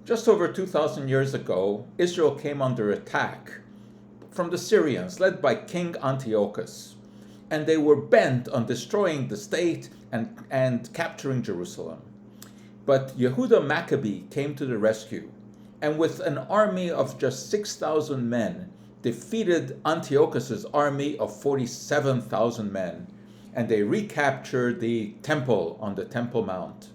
Just over 2,000 years ago, Israel came under attack from the Syrians, led by King Antiochus. And they were bent on destroying the state and capturing Jerusalem. But Yehuda Maccabee came to the rescue, and with an army of just 6,000 men, defeated Antiochus's army of 47,000 men, and they recaptured the temple on the Temple Mount.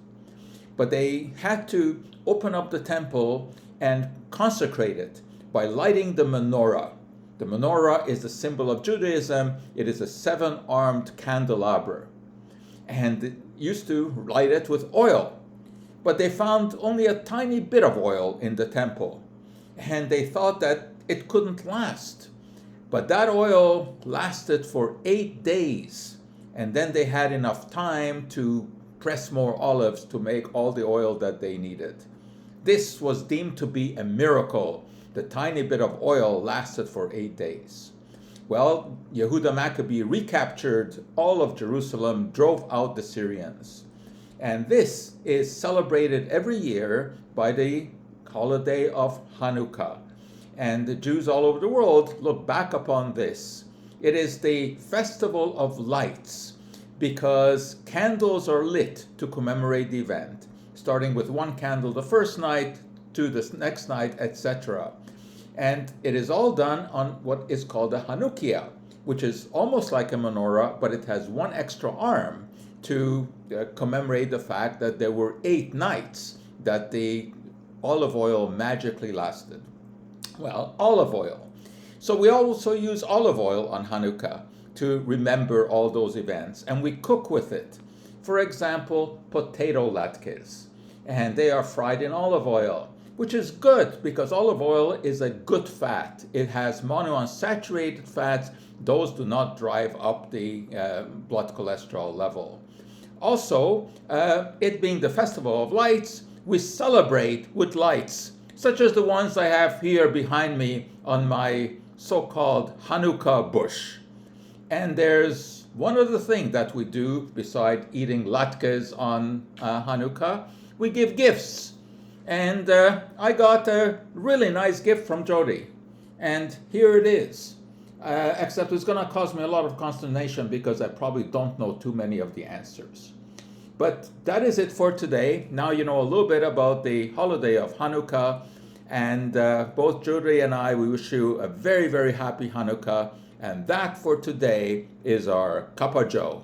But they had to open up the temple and consecrate it by lighting the menorah. The menorah is the symbol of Judaism. It is a 7-armed candelabra, and it used to light it with oil. But they found only a tiny bit of oil in the temple, and they thought that it couldn't last. But that oil lasted for 8 days, and then they had enough time to press more olives to make all the oil that they needed. This was deemed to be a miracle. The tiny bit of oil lasted for 8 days. Well, Yehuda Maccabee recaptured all of Jerusalem, drove out the Syrians. And this is celebrated every year by the holiday of Chanukkah. And the Jews all over the world look back upon this. It is the festival of lights because candles are lit to commemorate the event, starting with one candle the first night to the next night, etc. And it is all done on what is called a Chanukiah, which is almost like a menorah, but it has one extra arm to commemorate the fact that there were 8 nights that the olive oil magically lasted. Well, olive oil. So we also use olive oil on Hanukkah to remember all those events, and we cook with it. For example, potato latkes, and they are fried in olive oil, which is good because olive oil is a good fat. It has monounsaturated fats. Those do not drive up the blood cholesterol level. Also, it being the festival of lights, we celebrate with lights, such as the ones I have here behind me on my so-called Hanukkah bush. And there's one other thing that we do beside eating latkes on Hanukkah. We give gifts. And I got a really nice gift from Jody. And here it is. Except it's going to cause me a lot of consternation because I probably don't know too many of the answers. But that is it for today. Now you know a little bit about the holiday of Hanukkah. And both Jody and I, we wish you a very, very happy Hanukkah. And that for today is our Kappa Joe.